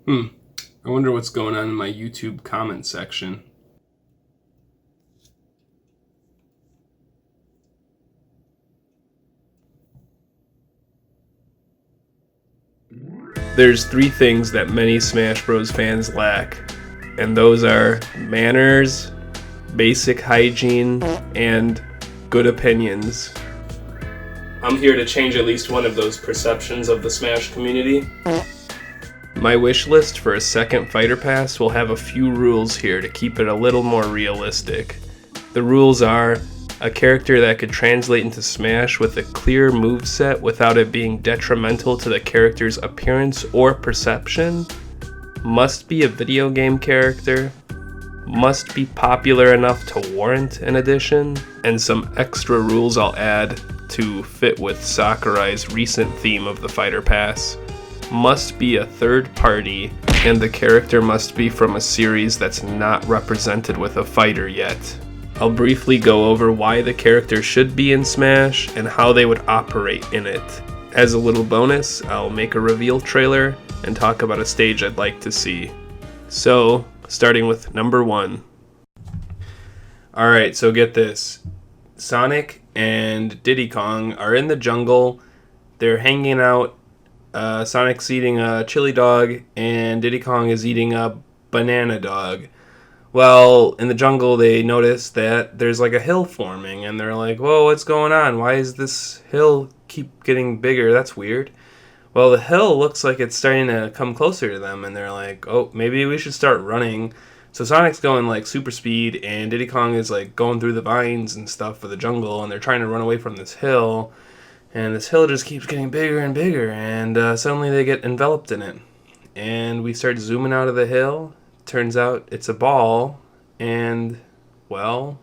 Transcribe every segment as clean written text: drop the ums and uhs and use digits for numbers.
I wonder what's going on in my YouTube comment section. There's three things that many Smash Bros. Fans lack, and those are manners, basic hygiene, and good opinions. I'm here to change at least one of those perceptions of the Smash community. My wish list for a second Fighter Pass will have a few rules here to keep it a little more realistic. The rules are a character that could translate into Smash with a clear moveset without it being detrimental to the character's appearance or perception, must be a video game character, must be popular enough to warrant an addition, and some extra rules I'll add to fit with Sakurai's recent theme of the Fighter Pass. Must be a third party, and the character must be from a series that's not represented with a fighter yet. I'll briefly go over why the character should be in Smash and how they would operate in it. As a little bonus, I'll make a reveal trailer and talk about a stage I'd like to see. So, starting with number 1. Alright, so get this. Sonic and Diddy Kong are in the jungle. They're hanging out. Sonic's eating a chili dog and Diddy Kong is eating a banana dog. Well, in the jungle, they notice that there's like a hill forming, and they're like, whoa, what's going on? Why is this hill keep getting bigger? That's weird. Well, the hill looks like it's starting to come closer to them, and they're like, oh, maybe we should start running. So Sonic's going like super speed, and Diddy Kong is like going through the vines and stuff of the jungle, and they're trying to run away from this hill. And this hill just keeps getting bigger and bigger, and suddenly they get enveloped in it. And we start zooming out of the hill. Turns out it's a ball, and, well...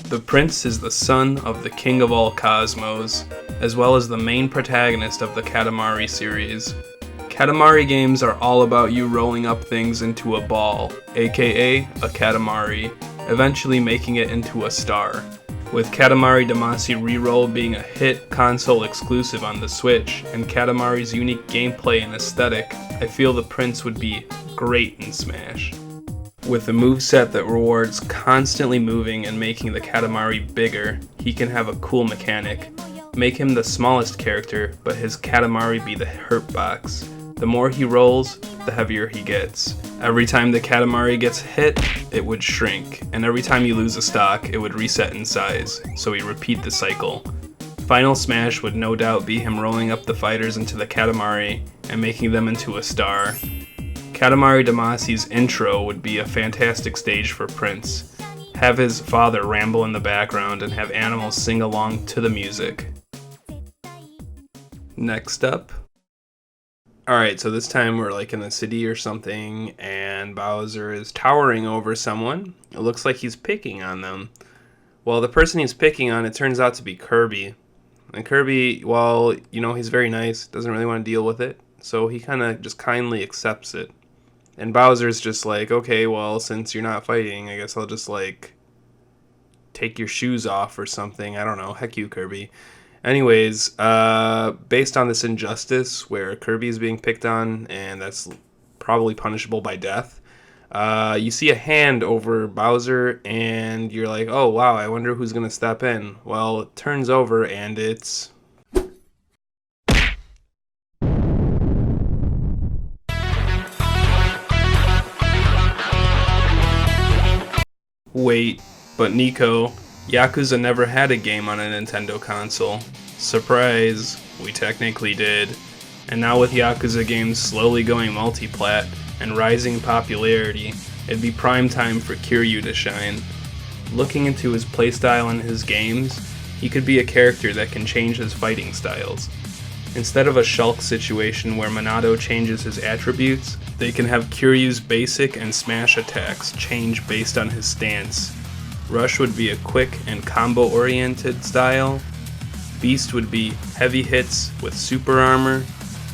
The prince is the son of the king of all cosmos, as well as the main protagonist of the Katamari series. Katamari games are all about you rolling up things into a ball, aka a Katamari, eventually making it into a star. With Katamari Damacy Reroll being a hit console exclusive on the Switch, and Katamari's unique gameplay and aesthetic, I feel the Prince would be great in Smash. With a moveset that rewards constantly moving and making the Katamari bigger, he can have a cool mechanic. Make him the smallest character, but his Katamari be the hurt box. The more he rolls, the heavier he gets. Every time the Katamari gets hit, it would shrink, and every time you lose a stock, it would reset in size, so we repeat the cycle. Final Smash would no doubt be him rolling up the fighters into the Katamari and making them into a star. Katamari Damacy's intro would be a fantastic stage for Prince. Have his father ramble in the background and have animals sing along to the music. Next up. Alright, so this time we're like in the city or something, and Bowser is towering over someone. It looks like he's picking on them. Well, the person he's picking on, it turns out to be Kirby. And Kirby, well, he's very nice, doesn't really want to deal with it, so he kind of just kindly accepts it. And Bowser's just like, okay, well, since you're not fighting, I guess I'll just like take your shoes off or something. I don't know, heck you, Kirby. Anyways, based on this injustice where Kirby is being picked on, and that's probably punishable by death, you see a hand over Bowser, and you're like, oh wow, I wonder who's going to step in. Well, it turns over, and it's... Wait, but Nico... Yakuza never had a game on a Nintendo console. Surprise, we technically did. And now with Yakuza games slowly going multi-plat and rising popularity, it'd be prime time for Kiryu to shine. Looking into his playstyle and his games, he could be a character that can change his fighting styles. Instead of a Shulk situation where Minato changes his attributes, they can have Kiryu's basic and smash attacks change based on his stance. Rush would be a quick and combo-oriented style, Beast would be heavy hits with super armor,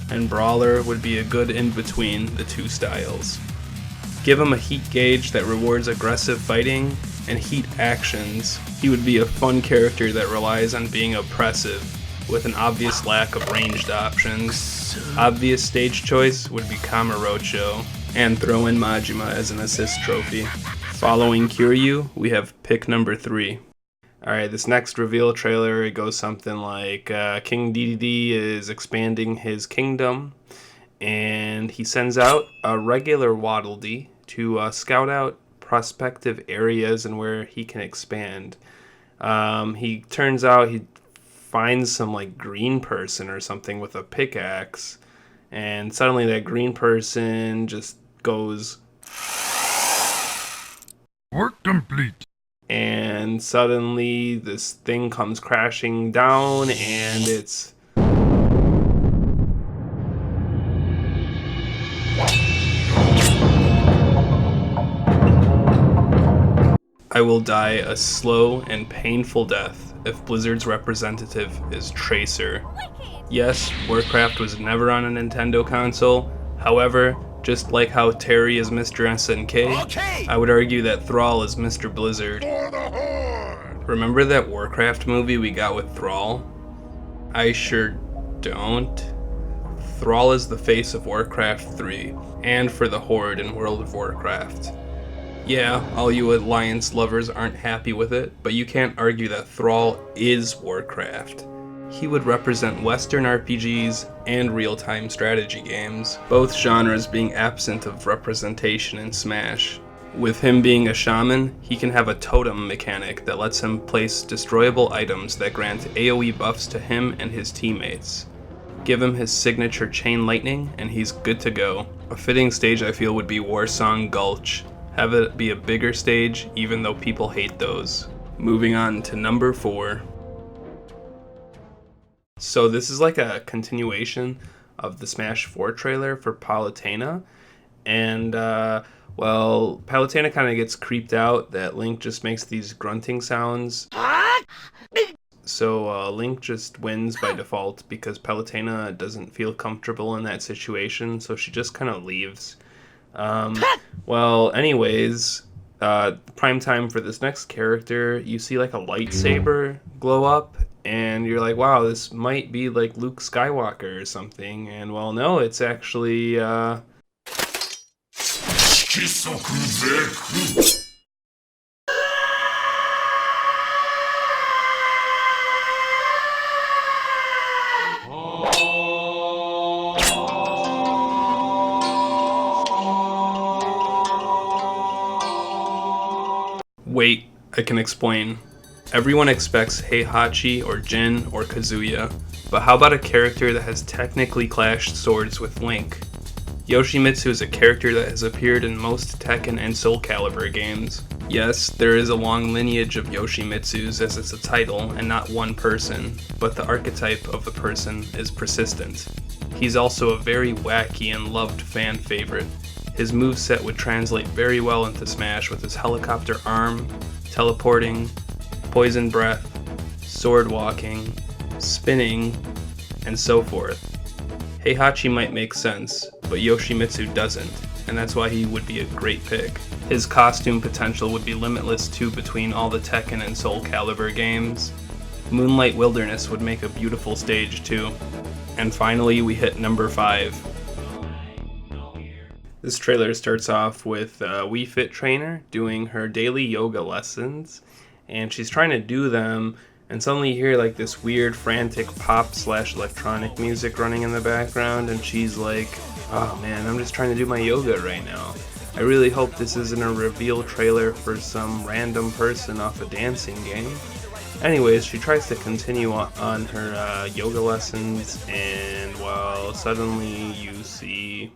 and Brawler would be a good in-between the two styles. Give him a heat gauge that rewards aggressive fighting, and heat actions. He would be a fun character that relies on being oppressive, with an obvious lack of ranged options. Obvious stage choice would be Kamurocho, and throw in Majima as an assist trophy. Following Kiryu, we have pick number 3. Alright, this next reveal trailer, it goes something like, King Dedede is expanding his kingdom, and he sends out a regular Waddle Dee to scout out prospective areas and where he can expand. He turns out he finds some like green person or something with a pickaxe, and suddenly that green person just goes, work complete. And suddenly this thing comes crashing down, and it's I will die a slow and painful death if Blizzard's representative is Tracer. Yes, Warcraft was never on a Nintendo console, however, just like how Terry is Mr. SNK, I would argue that Thrall is Mr. Blizzard. Remember that Warcraft movie we got with Thrall? I sure don't. Thrall is the face of Warcraft 3, and for the Horde in World of Warcraft. Yeah, all you Alliance lovers aren't happy with it, but you can't argue that Thrall is Warcraft. He would represent Western RPGs and real-time strategy games, both genres being absent of representation in Smash. With him being a shaman, he can have a totem mechanic that lets him place destroyable items that grant AoE buffs to him and his teammates. Give him his signature chain lightning, and he's good to go. A fitting stage I feel would be Warsong Gulch. Have it be a bigger stage, even though people hate those. Moving on to number 4. So this is like a continuation of the Smash 4 trailer for Palutena, and well, Palutena kind of gets creeped out that Link just makes these grunting sounds. So Link just wins by default because Palutena doesn't feel comfortable in that situation, so she just kind of leaves. Well, anyways, prime time for this next character, you see like a lightsaber glow up, and you're like, wow, this might be like Luke Skywalker or something, and well, no, it's actually, Wait, I can explain. Everyone expects Heihachi or Jin or Kazuya, but how about a character that has technically clashed swords with Link? Yoshimitsu is a character that has appeared in most Tekken and Soul Calibur games. Yes, there is a long lineage of Yoshimitsus as it's a title and not one person, but the archetype of the person is persistent. He's also a very wacky and loved fan favorite. His moveset would translate very well into Smash with his helicopter arm, teleporting, poison breath, sword walking, spinning, and so forth. Heihachi might make sense, but Yoshimitsu doesn't, and that's why he would be a great pick. His costume potential would be limitless too between all the Tekken and Soul Calibur games. Moonlight Wilderness would make a beautiful stage too. And finally, we hit number 5. This trailer starts off with Wii Fit Trainer doing her daily yoga lessons, and she's trying to do them, and suddenly you hear like this weird frantic pop/electronic music running in the background, and she's like, oh man, I'm just trying to do my yoga right now. I really hope this isn't a reveal trailer for some random person off a dancing game. Anyways, she tries to continue on her yoga lessons, and well, suddenly you see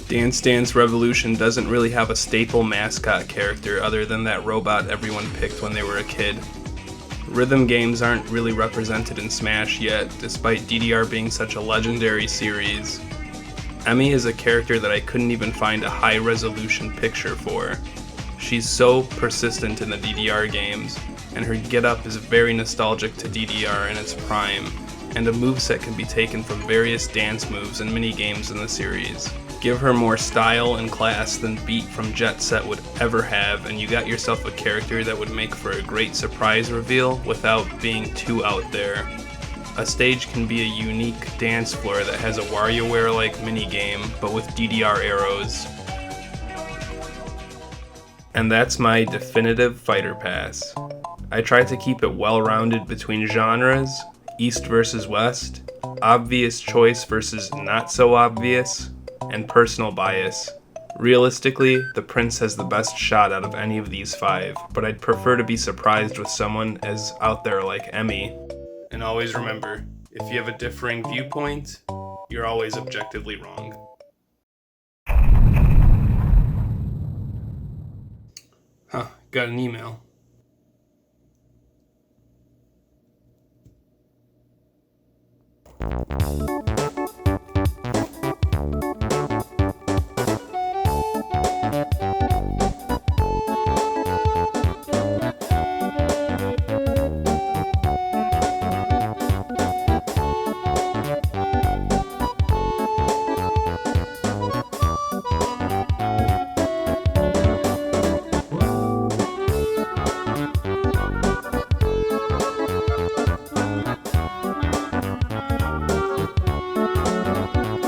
Dance Dance Revolution doesn't really have a staple mascot character other than that robot everyone picked when they were a kid. Rhythm games aren't really represented in Smash yet, despite DDR being such a legendary series. Emmy is a character that I couldn't even find a high-resolution picture for. She's so persistent in the DDR games, and her getup is very nostalgic to DDR in its prime, and a moveset can be taken from various dance moves and minigames in the series. Give her more style and class than Beat from Jet Set would ever have, and you got yourself a character that would make for a great surprise reveal without being too out there. A stage can be a unique dance floor that has a WarioWare-like minigame, but with DDR arrows. And that's my definitive fighter pass. I try to keep it well-rounded between genres, East versus West, obvious choice versus not so obvious, and personal bias. Realistically, the Prince has the best shot out of any of these 5, but I'd prefer to be surprised with someone as out there like Emmy. And always remember, if you have a differing viewpoint, you're always objectively wrong. Got an email.